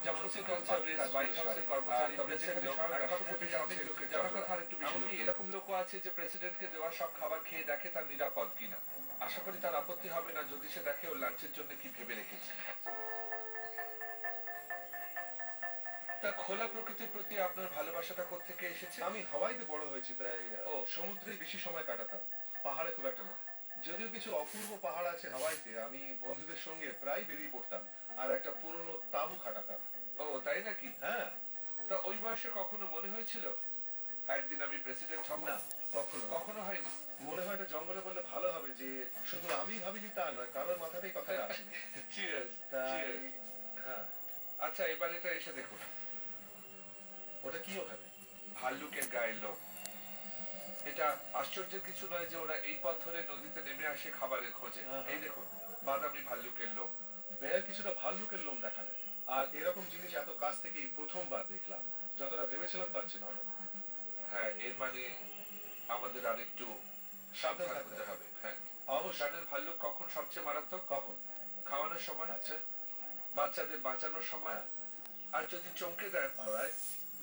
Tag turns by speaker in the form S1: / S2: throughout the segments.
S1: যেমন security service, white হাউসের কর্মচারী, প্রেসিডেন্ট লোক, এক কথা খুবই অনেক লোকের জানার কথা আরেকটু বেশি। এমনকি এরকম লোকও আছে যে প্রেসিডেন্টকে দেওয়া সব খাবার খেয়ে দেখে তার নিরাপদ কিনা। আশা করি তার আপত্তি হবে না যদি সে দেখে ও লাঞ্চের জন্য কি ভেবে রেখেছে। তা খোলা প্রকৃতির প্রতি আপনার ভালোবাসাটা কোত্থেকে এসেছে?
S2: আমি হাওয়াইতে বড় হয়েছি, তাই সমুদ্রে বেশি সময় কাটাতাম, পাহাড়ে খুব একটা না। যদিও কিছু অপূর্ব পাহাড় আছে হাওয়াইতে, আমি বন্ধুদের সঙ্গে প্রায় বেরিয়ে পড়তাম আর একটা পুরনো তাঁবু খাটাতাম।
S1: ও তাই নাকি?
S2: হ্যাঁ।
S1: তা ওই বয়সে কখনো মনে হয়েছিল একদিন আমি প্রেসিডেন্ট হব?
S2: না,
S1: কখনো হয়নি।
S2: মনে হয় এটা জঙ্গলে বললে ভালো হবে যে শুধু আমি ভাবিনি তা নয়, কারোর মাথাতেই কথাটা আসেনি। তাই হ্যাঁ।
S1: আচ্ছা, এবার এটা এসে দেখুন।
S2: ওটা কি ওখানে?
S1: ভাল্লুকের গায়ের লোম। এটা আশ্চর্যের কিছু নয় যে ওরা এই পথ ধরে নদীতে নেমে আসে খাবারের খোঁজে। এই দেখুন, বাদামি ভাল্লুকের লোম।
S2: বের কিছুটা ভাল্লুকের লোম দেখালে, আর এরকম জিনিস এত কাছ থেকে প্রথমবার দেখলাম। যতটা ভেবেছিলাম তার চেয়ে নরম।
S1: হ্যাঁ, এর মানে আমাদের আর একটু সাবধান থাকতে হবে। হ্যাঁ অবশ্যই। ভাল্লুক কখন সবচেয়ে মারাত্মক?
S2: কখন?
S1: খাওয়ানোর সময়।
S2: আচ্ছা।
S1: বাচ্চাদের বাঁচানোর সময়। আর যদি চমকে দেন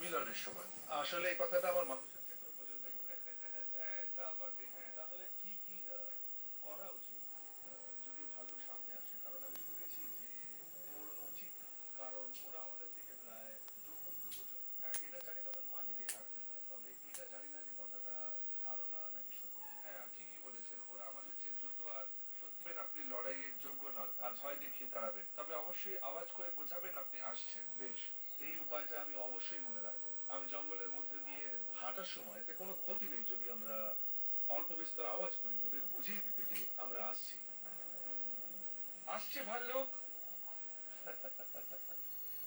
S1: মিলনের সময়।
S2: আসলে এই কথাটা আমার মানুষের ক্ষেত্রে প্রযোজ্য। তাহলে কি কি করা উচিত যদি ভালো সামনে আসে? কারণ আমি শুনেছি যে দৌড়ানো উচিত, কারণ ওরা আমাদের থেকে প্রায় দুগুণ দ্রুত চলে। হ্যাঁ, এটা জানি, তখন মাটিতেই থাকতে হয়। তবে এটা জানি না যে কথাটা ধারণা নাকি সত্যি।
S1: হ্যাঁ, ঠিকই বলেছেন। ওরা আমাদের চেয়ে দ্রুত আর সত্যি আপনি লড়াইয়ের যোগ্য নন আর ভয় দেখিয়ে তাড়াবেন। তবে অবশ্যই আওয়াজ করে বোঝাবেন আপনি আসছেন।
S2: বেশ, এই উপায়টা আমি অবশ্যই মনে রাখবো। আমি জঙ্গলের মধ্যে দিয়ে হাঁটার সময় এতে কোনো ক্ষতি নেই যদি আমরা অল্প বিস্তর আওয়াজ করি, ওদের বুঝিয়ে দিতে যে আমরা আসছি।
S1: আসছে ভাল্লুক।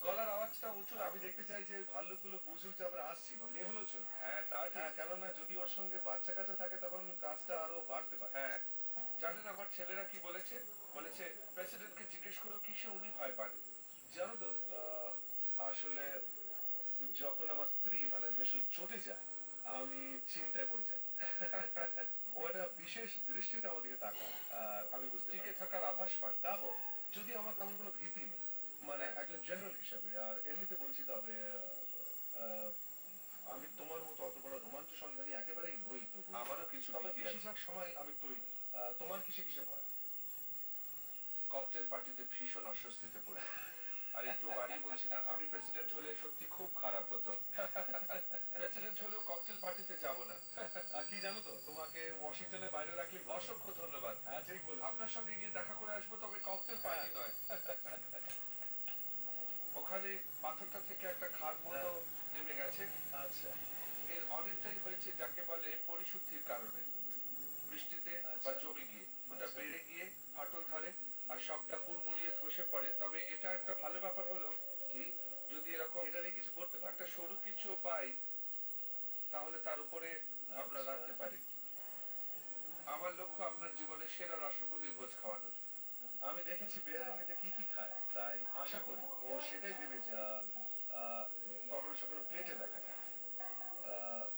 S1: গলার আওয়াজটা উঁচু।
S2: আমি দেখতে চাই যে ভাল্লুকগুলো বুঝুক যে আমরা আসছি, বা মেয়ে হলেও চলবে।
S1: হ্যাঁ, তা ঠিক।
S2: কেননা যদি ওর সঙ্গে বাচ্চা কাচ্চা থাকে তখন কাজটা আরো বাড়তে পারে।
S1: হ্যাঁ, জানেন আমার ছেলেরা কি বলেছে? বলেছে প্রেসিডেন্টকে জিজ্ঞেস করো কিসে উনি ভয় পান।
S2: জানো তো, আসলে যখন আমার স্ত্রী মানে মিশেল চটে যায়, আমি চিন্তায় পড়ে যাই। ওটা বিশেষ দৃষ্টিতে আমার দিকে তাকায়, আর আমি বুঝতে
S1: টিকে থাকার আভাস পান।
S2: তা বটে, যদি আমার তেমন কোনো ভীতি নেই, মানে একজন জেনারেল হিসাবে। আর এমনিতে বলছি, তবে আমি তোমার মতো অত বড় রোমাঞ্চ সন্ধানী একেবারেই নই। তো
S1: আমারও কিছু,
S2: তবে বেশিরভাগ সময় আমি তৈরি। তোমার কিসে কিসে ভয়?
S1: ককটেল পার্টিতে ভীষণ অস্বস্তিতে পড়ে। আর একটু বাড়ি বলছি না, আমি প্রেসিডেন্ট হলে সত্যি খুব খারাপ হতো। প্রেসিডেন্ট হলেও ককটেল পার্টিতে যাব না।
S2: আর কি জানো তো, তোমাকে ওয়াশিংটনের বাইরে রাখলে।
S1: অসংখ্য ধন্যবাদ।
S2: হ্যাঁ, ঠিক বলে।
S1: আপনার সঙ্গে গিয়ে দেখা করে আসবো, তবে ককটেল পার্টি নয়। ওখানে পাথরটা থেকে একটা খাদ মতো নেমে গেছে।
S2: আচ্ছা।
S1: এর অনেকটাই হয়েছে যাকে বলে পরিশুদ্ধির কারণে। বৃষ্টিতে বা জমে গিয়ে ওটা বেড়ে গিয়ে ফাটল ধরে আর সবটা হুড়মুড়িয়ে ধসে পড়ে। তবে এটা একটা ভালো ব্যাপার হলো কি, যদি এরকম
S2: এটা নিয়ে কিছু করতে পারি,
S1: একটা সরু কিছু পাই, তাহলে তার উপরে আমরা রাখতে পারি। আমার লক্ষ্য আপনার জীবনের সেরা রাষ্ট্রপতির ভোজ খাওয়ানোর।
S2: আমি দেখেছি বেয়ার এমনিতে কি কি খায়, তাই আশা করি ও সেটাই দেবে যা কখনো সখনো প্লেটে দেখা যায়।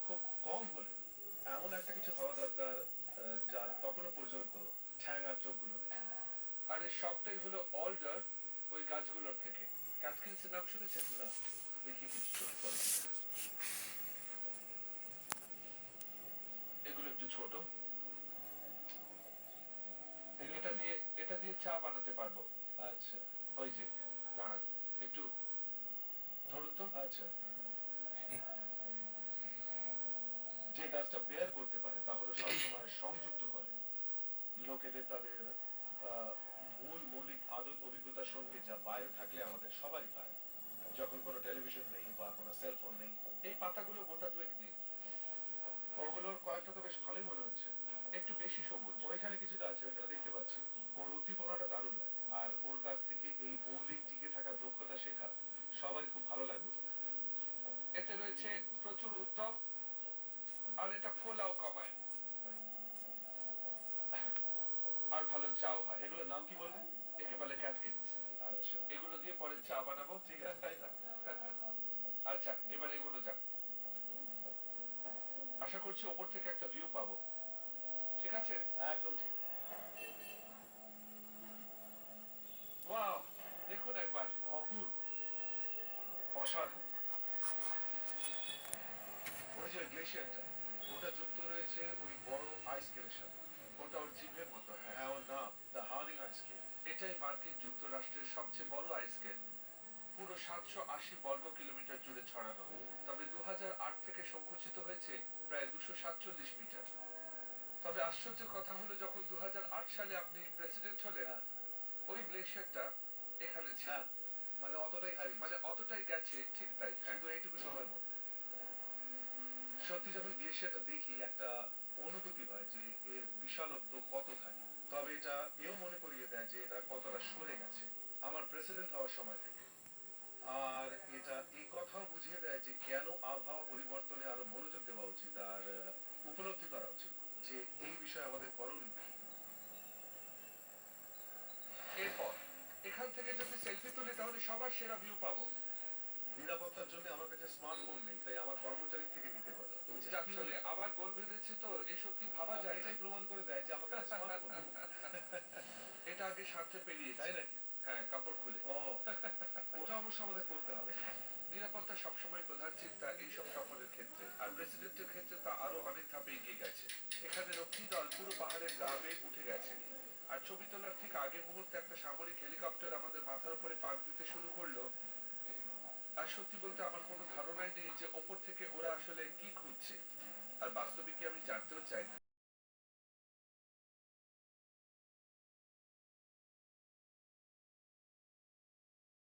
S2: খুব কম হলে এমন একটা কিছু হওয়া দরকার যার তখনও পর্যন্ত ঠ্যাং আর চোখগুলো নেই।
S1: আর এর সবটাই হলো অল্ডার, ওই গাছগুলোর থেকে। ক্যাথকিন্সের নাম শুনেছেন?
S2: না।
S1: দেখি কিছু ছোট করে। এগুলো একটু ছোট। এটা দিয়ে চা বানাতে পারবো।
S2: আচ্ছা।
S1: ওই যে দাঁড়ান, একটু ধরুন তো।
S2: আচ্ছা। যে গাছটা বেয়ার করতে পারে তা হলো সবসময় সংযুক্ত করে লোকেদের তাদের মূল মৌলিক আদত অভিজ্ঞতার সঙ্গে, যা বাইরে থাকলে আমাদের সবারই পায়। যখন কোনো টেলিভিশন নেই বা কোনো সেলফোন নেই।
S1: এই পাতাগুলো গোটা দুয়েক দিন।
S2: ওগুলোর কয়েকটা তো বেশ ভালোই মনে হচ্ছে।
S1: একটু বেশি সবুজ।
S2: ওইখানে কিছুটা আছে, ওইখানে দেখতে পাচ্ছি। ওর উদ্দীপনাটা দারুণ লাগে, আর ওর কাছ থেকে এই মৌলিক টিকে থাকার দক্ষতা শেখা সবারই খুব ভালো লাগবে বলে।
S1: এতে রয়েছে প্রচুর উদ্যম, আর এটা ফোলাও কমায়, আর ভালো চাও হয়।
S2: এগুলোর নাম কি বললে?
S1: একে বলে ক্যাটকিন্স।
S2: আচ্ছা।
S1: এগুলো দিয়ে পরে চা বানাবো।
S2: ঠিক আছে।
S1: আচ্ছা, এবার এগুলো যাক। আশা করছি ওপর থেকে একটা ভিউ পাবো। ঠিক আছে?
S2: একদম ঠিক।
S1: ওয়াও, দেখুন একবার।
S2: অপূর্ব। অসাধারণ। ওই যে গ্লেশিয়ারটা, ওটা যুক্ত রয়েছে ওই বড় আইস স্কেলের সাথে।
S1: ওটা ওর জিভের মতো, হ্যাঁ।
S2: হ্যাঁ, ওর নাম দ্য হার্ডিং আইস স্কেল।
S1: এটাই মার্কিন যুক্তরাষ্ট্রের সবচেয়ে বড় আইসকেল, পুরো 780 বর্গ কিলোমিটার জুড়ে ছড়ানো। তবে 2008 থেকে সংকুচিত হয়েছে প্রায় 247 মিটার। তবে আশ্চর্যের কথা হলো, যখন 2008 সালে আপনি প্রেসিডেন্ট হলেন,
S2: হ্যাঁ,
S1: ওই গ্লেশিয়ারটা এখানে ছিল।
S2: হ্যাঁ, মানে অতটাই হারিয়েছে।
S1: মানে অতটাই গেছে, ঠিক তাই, হ্যাঁ।
S2: শুধু এইটুকু সময়ের মধ্যে। সত্যি যখন গ্লেশিয়ারটা দেখি একটা অনুভূতি হয় যে এর বিশালত্ব কতখানি। তবে এটা এও মনে করিয়ে দেয় যে এটা কতটা সরে গেছে আমার প্রেসিডেন্ট হওয়ার সময় থেকে। আর এটা এই কথাও বুঝিয়ে দেয় যে কেন আবহাওয়া পরিবর্তনে আরো মনোযোগ দেওয়া উচিত আর উপলব্ধি করা উচিত যে এই বিষয়ে আমাদের করণীয় কি।
S1: এরপর এখান থেকে যদি সেলফি তুলি তাহলে সবার সেরা ভিউ পাবো।
S2: নিরাপত্তার জন্য আমার কাছে স্মার্টফোন নেই, তাই আমার কর্মচারী থেকে নিতে পারো।
S1: যাক চলে, আবার গোল বেঁধেছি তো, এ সত্যি ভাবা যায় না।
S2: এটাই প্রমাণ করে দেয় যে আমার কাছে স্মার্টফোন নেই।
S1: এটা আগে সাথে পেরিয়েছি,
S2: তাই নাকি?
S1: হ্যাঁ, কাপড় খুলে।
S2: ও, ওটা অবশ্য আমাদের করতে হবে।
S1: নিরাপত্তা সবসময় প্রধান চিন্তা এইসব সফরের ক্ষেত্রে, আর প্রেসিডেন্টের ক্ষেত্রে তা আরো অনেক ধাপে এগিয়ে গেছে। এখানে রক্ষী দল পুরো পাহাড়ের গা বেয়ে উঠে গেছে, আর ছবি তোলার ঠিক আগের মুহূর্তে একটা সামরিক হেলিকপ্টার আমাদের মাথার উপরে পাক দিতে শুরু করলো। আর সত্যি বলতে আমার কোনো ধারণাই নেই যে ওপর থেকে ওরা আসলে কি খুঁজছে, আর বাস্তবিক আমি জানতেও চাই না।